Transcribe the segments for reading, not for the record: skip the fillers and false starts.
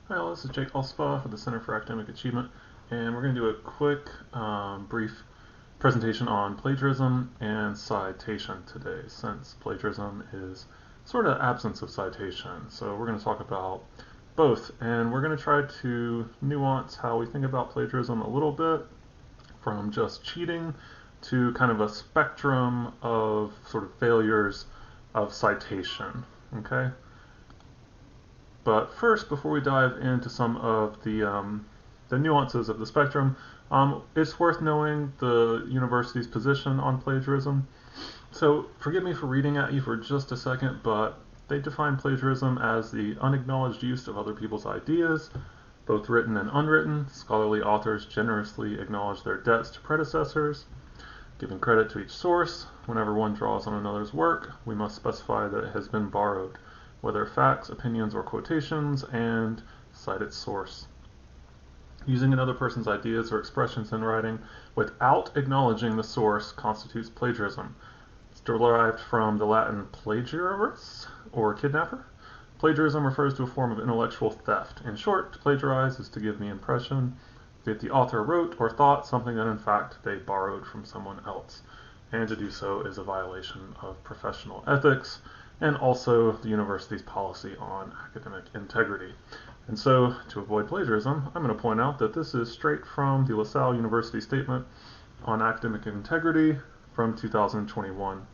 Hi, this is Jake Alspa with the Center for Academic Achievement, and we're going to do a quick, brief presentation on plagiarism and citation today, since plagiarism is sort of absence of citation. So we're going to talk about both, and we're going to try to nuance how we think about plagiarism a little bit, from just cheating to kind of a spectrum of sort of failures of citation. Okay? But first, before we dive into some of the nuances of the spectrum, it's worth knowing the university's position on plagiarism. So forgive me for reading at you for just a second, but they define plagiarism as the unacknowledged use of other people's ideas, both written and unwritten. Scholarly authors generously acknowledge their debts to predecessors, giving credit to each source. Whenever one draws on another's work, we must specify that it has been borrowed, whether facts, opinions, or quotations, and cite its source. Using another person's ideas or expressions in writing without acknowledging the source constitutes plagiarism. It's derived from the Latin plagiaris, or kidnapper. Plagiarism refers to a form of intellectual theft. In short, to plagiarize is to give the impression that the author wrote or thought something that in fact they borrowed from someone else. And to do so is a violation of professional ethics and also the university's policy on academic integrity. And so, to avoid plagiarism, I'm going to point out that this is straight from the Salle University Statement on Academic Integrity from 2021.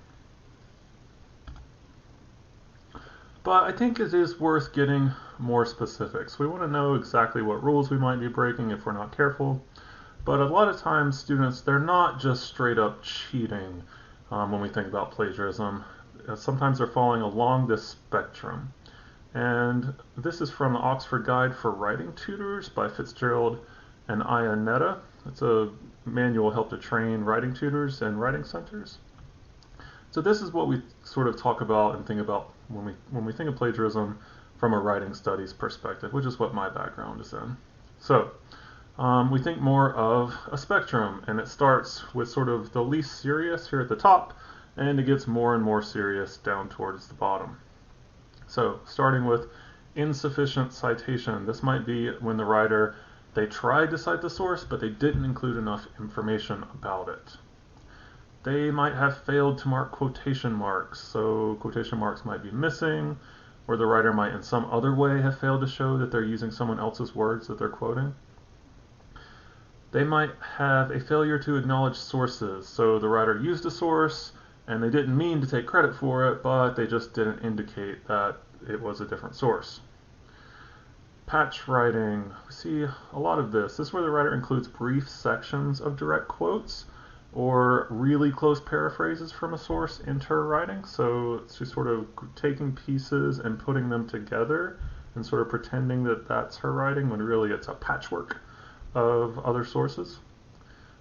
But I think it is worth getting more specifics. We want to know exactly what rules we might be breaking if we're not careful. But a lot of times students, they're not just straight up cheating when we think about plagiarism. Sometimes they're falling along this spectrum. And this is from the Oxford Guide for Writing Tutors by Fitzgerald and Ionetta. It's a manual help to train writing tutors and writing centers. So this is what we sort of talk about and think about when we think of plagiarism from a writing studies perspective, which is what my background is in. So we think more of a spectrum, and it starts with sort of the least serious here at the top, and it gets more and more serious down towards the bottom. So starting with insufficient citation. This might be when the writer, they tried to cite the source, but they didn't include enough information about it. They might have failed to mark quotation marks, so quotation marks might be missing, or the writer might in some other way have failed to show that they're using someone else's words that they're quoting. They might have a failure to acknowledge sources, so the writer used a source, and they didn't mean to take credit for it, but they just didn't indicate that it was a different source. Patch writing. We see a lot of this. This is where the writer includes brief sections of direct quotes or really close paraphrases from a source into her writing. So it's just sort of taking pieces and putting them together and sort of pretending that that's her writing when really it's a patchwork of other sources.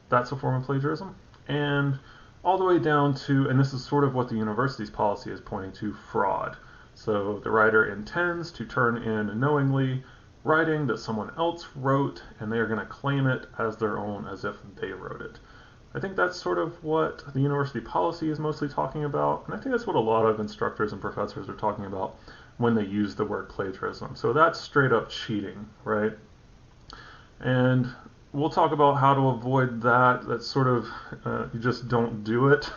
That's a form of plagiarism. And all the way down to, and this is sort of what the university's policy is pointing to, fraud. So the writer intends to turn in knowingly writing that someone else wrote, and they are going to claim it as their own as if they wrote it. I think that's sort of what the university policy is mostly talking about, and I think that's what a lot of instructors and professors are talking about when they use the word plagiarism. So that's straight up cheating, right? And we'll talk about how to avoid that. That's sort of, you just don't do it.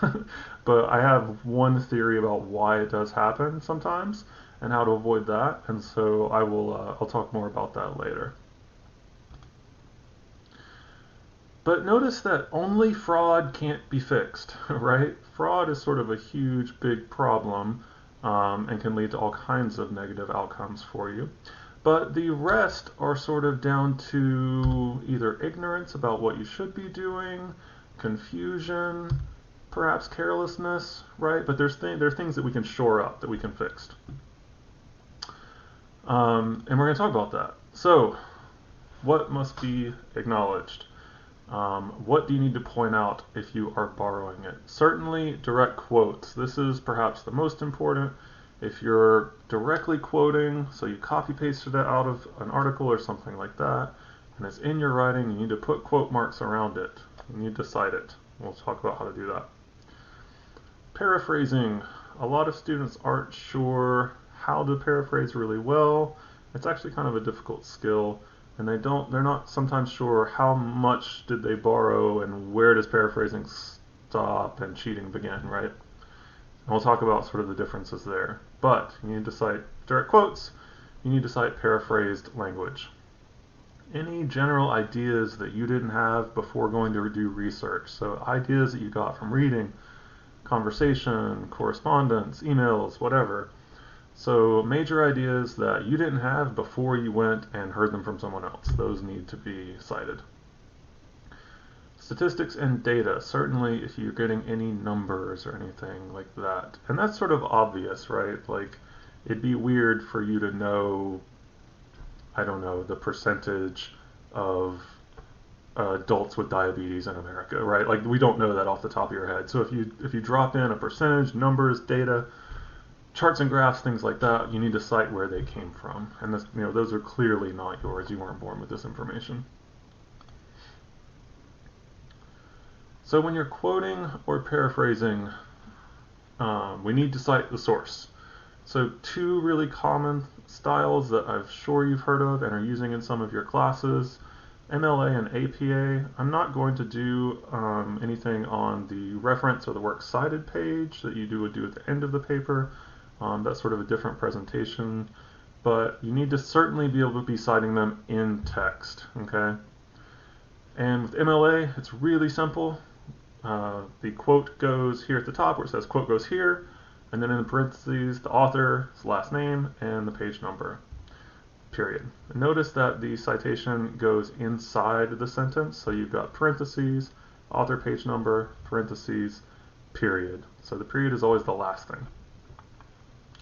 But I have one theory about why it does happen sometimes and how to avoid that. And so I'll talk more about that later. But notice that only fraud can't be fixed, right? Fraud is sort of a huge, big problem and can lead to all kinds of negative outcomes for you. But the rest are sort of down to either ignorance about what you should be doing, confusion, perhaps carelessness, right? But there are things that we can shore up, that we can fix. And we're going to talk about that. So, what must be acknowledged? What do you need to point out if you are borrowing it? Certainly direct quotes. This is perhaps the most important. If you're directly quoting, so you copy pasted it out of an article or something like that, and it's in your writing, you need to put quote marks around it. You need to cite it. We'll talk about how to do that. Paraphrasing. A lot of students aren't sure how to paraphrase really well, It's actually kind of a difficult skill, and they're not sometimes sure how much did they borrow and where does paraphrasing stop and cheating begin, right? And we'll talk about sort of the differences there. But you need to cite direct quotes, you need to cite paraphrased language. Any general ideas that you didn't have before going to do research, so ideas that you got from reading, conversation, correspondence, emails, whatever. So major ideas that you didn't have before you went and heard them from someone else, those need to be cited. Statistics and data, certainly if you're getting any numbers or anything like that. And that's sort of obvious, right? Like, it'd be weird for you to know, I don't know, the percentage of adults with diabetes in America, right? Like, we don't know that off the top of your head. So if you drop in a percentage, numbers, data, charts and graphs, things like that, you need to cite where they came from. And this, those are clearly not yours. You weren't born with this information. So when you're quoting or paraphrasing, we need to cite the source. So two really common styles that I'm sure you've heard of and are using in some of your classes, MLA and APA. I'm not going to do anything on the reference or the works cited page that you would do at the end of the paper. That's sort of a different presentation, but you need to certainly be able to be citing them in text, okay? And with MLA, it's really simple. The quote goes here at the top where it says quote goes here, and then in the parentheses, the author's last name and the page number, period. And notice that the citation goes inside the sentence, so you've got parentheses, author, page number, parentheses, period. So the period is always the last thing.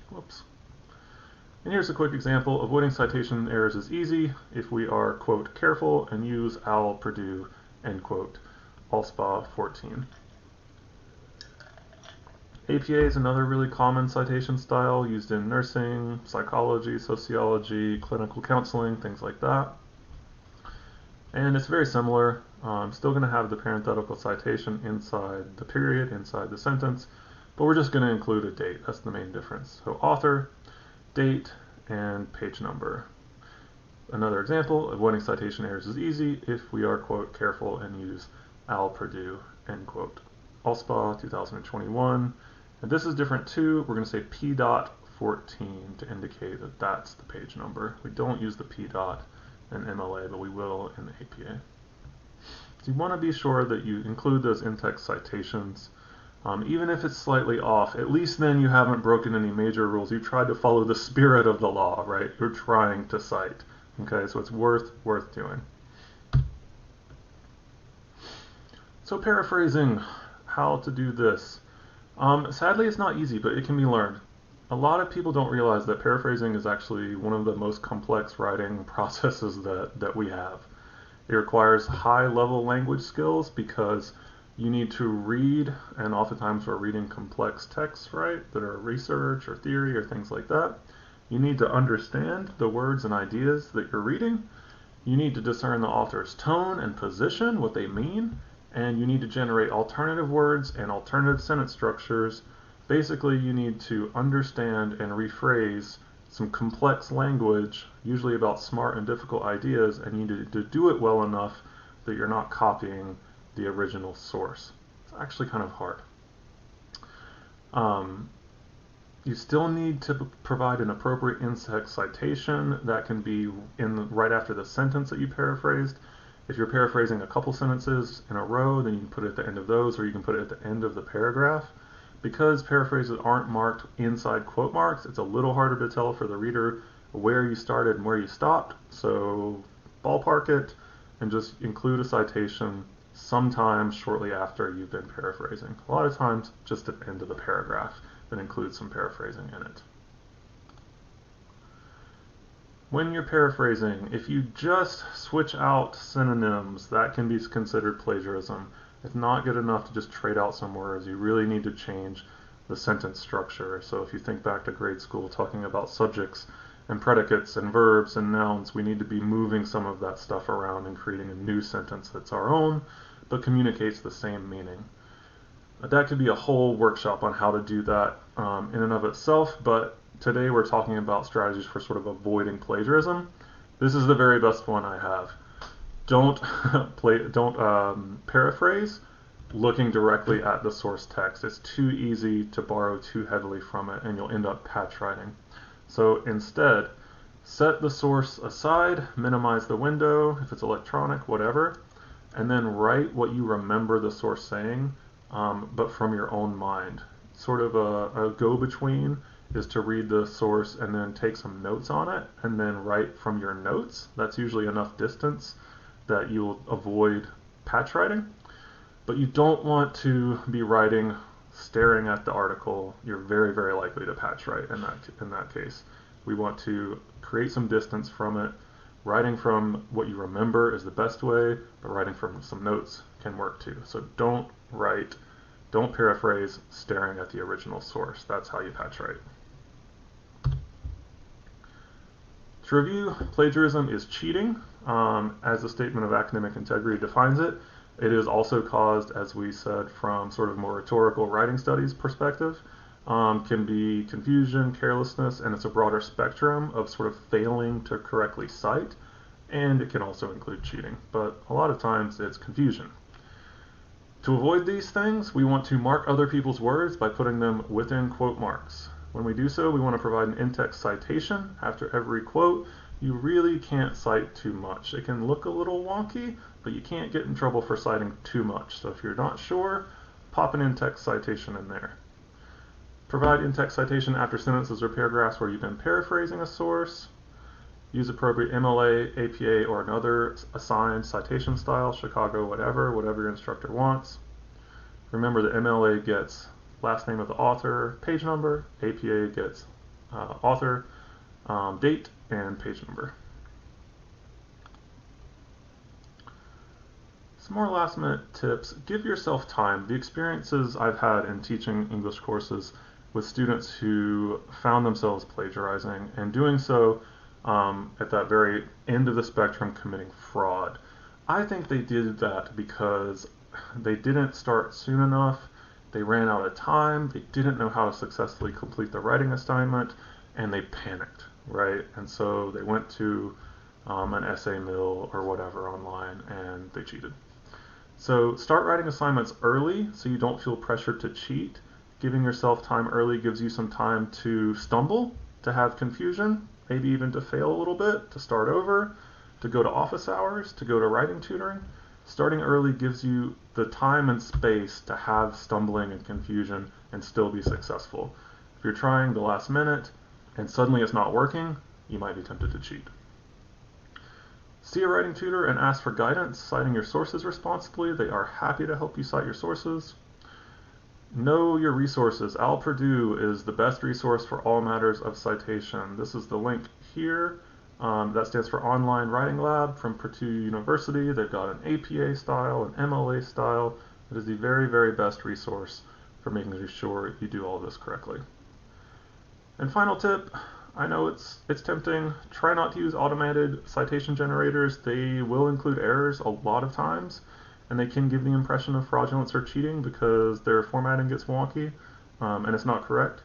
Whoops. And here's a quick example. Avoiding citation errors is easy if we are, quote, careful and use OWL, Purdue, end quote, ALSPA 14. APA is another really common citation style used in nursing, psychology, sociology, clinical counseling, things like that. And it's very similar. I'm still going to have the parenthetical citation inside the period, inside the sentence, but we're just going to include a date. That's the main difference. So author, date, and page number. Another example, avoiding citation errors is easy if we are, quote, careful and use OWL, Purdue, end quote. ALSPA 2021. And this is different too. We're going to say P.14 to indicate that that's the page number. We don't use the P dot in MLA, but we will in the APA. So you want to be sure that you include those in-text citations. Even if it's slightly off, at least then you haven't broken any major rules. You tried to follow the spirit of the law, right? You're trying to cite. Okay, so it's worth doing. So paraphrasing, how to do this. Sadly, it's not easy, but it can be learned. A lot of people don't realize that paraphrasing is actually one of the most complex writing processes that we have. It requires high-level language skills because you need to read, and oftentimes we're reading complex texts, right, that are research or theory or things like that. You need to understand the words and ideas that you're reading. You need to discern the author's tone and position, what they mean, and you need to generate alternative words and alternative sentence structures. Basically, you need to understand and rephrase some complex language, usually about smart and difficult ideas, and you need to do it well enough that you're not copying the original source. It's actually kind of hard. You still need to provide an appropriate in-text citation that can be right after the sentence that you paraphrased. If you're paraphrasing a couple sentences in a row, then you can put it at the end of those, or you can put it at the end of the paragraph. Because paraphrases aren't marked inside quote marks, it's a little harder to tell for the reader where you started and where you stopped. So ballpark it and just include a citation sometime shortly after you've been paraphrasing. A lot of times just at the end of the paragraph that includes some paraphrasing in it. When you're paraphrasing, if you just switch out synonyms, that can be considered plagiarism. It's not good enough to just trade out some words. You really need to change the sentence structure. So if you think back to grade school, talking about subjects and predicates and verbs and nouns, we need to be moving some of that stuff around and creating a new sentence that's our own, but communicates the same meaning. That could be a whole workshop on how to do that in and of itself, but today we're talking about strategies for sort of avoiding plagiarism. This is the very best one I have. Don't paraphrase looking directly at the source text. It's too easy to borrow too heavily from it, and you'll end up patch writing. So instead, set the source aside, minimize the window, if it's electronic, whatever, and then write what you remember the source saying, but from your own mind. Sort of a go-between is to read the source and then take some notes on it, and then write from your notes. That's usually enough distance that you'll avoid patch writing. But you don't want to be writing staring at the article. You're very, very likely to patch write in that case. We want to create some distance from it. Writing from what you remember is the best way, but writing from some notes can work too. So don't paraphrase staring at the original source. That's how you patch write. To review, plagiarism is cheating, as the Statement of Academic Integrity defines it. It is also caused, as we said, from sort of more rhetorical writing studies perspective. Can be confusion, carelessness, and it's a broader spectrum of sort of failing to correctly cite, and it can also include cheating, but a lot of times it's confusion. To avoid these things, we want to mark other people's words by putting them within quote marks. When we do so, we want to provide an in-text citation after every quote. You really can't cite too much. It can look a little wonky, but you can't get in trouble for citing too much. So if you're not sure, pop an in-text citation in there. Provide in-text citation after sentences or paragraphs where you've been paraphrasing a source. Use appropriate MLA, APA, or another assigned citation style, Chicago, whatever your instructor wants. Remember that MLA gets last name of the author, page number. APA gets author, date, and page number. Some more last minute tips. Give yourself time. The experiences I've had in teaching English courses with students who found themselves plagiarizing and doing so at that very end of the spectrum committing fraud. I think they did that because they didn't start soon enough, they ran out of time, they didn't know how to successfully complete the writing assignment, and they panicked, right? And so they went to an essay mill or whatever online and they cheated. So start writing assignments early so you don't feel pressured to cheat. Giving yourself time early gives you some time to stumble, to have confusion, maybe even to fail a little bit, to start over, to go to office hours, to go to writing tutoring. Starting early gives you the time and space to have stumbling and confusion and still be successful. If you're trying the last minute and suddenly it's not working, you might be tempted to cheat. See a writing tutor and ask for guidance, citing your sources responsibly. They are happy to help you cite your sources. Know your resources. Purdue is the best resource for all matters of citation. This is the link here. That stands for Online Writing Lab from Purdue University. They've got an APA style, an MLA style. It is the very, very best resource for making sure you do all this correctly. And final tip, I know it's tempting. Try not to use automated citation generators. They will include errors a lot of times, and they can give the impression of fraudulence or cheating because their formatting gets wonky and it's not correct.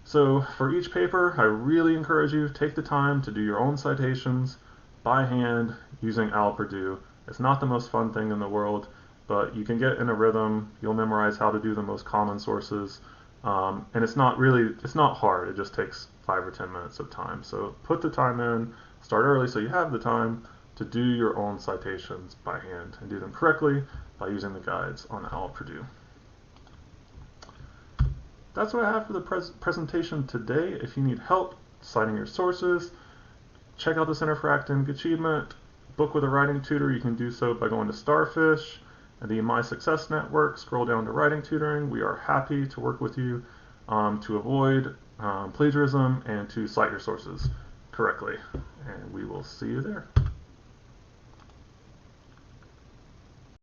So for each paper, I really encourage you to take the time to do your own citations by hand using Purdue. It's not the most fun thing in the world, but you can get in a rhythm. You'll memorize how to do the most common sources, and it's not hard. It just takes 5 or 10 minutes of time. So put the time in, start early so you have the time to do your own citations by hand and do them correctly by using the guides on Purdue. That's what I have for the presentation today. If you need help citing your sources, check out the Center for Academic Achievement. Book with a writing tutor. You can do so by going to Starfish and the My Success Network. Scroll down to writing tutoring. We are happy to work with you to avoid plagiarism and to cite your sources correctly. And we will see you there.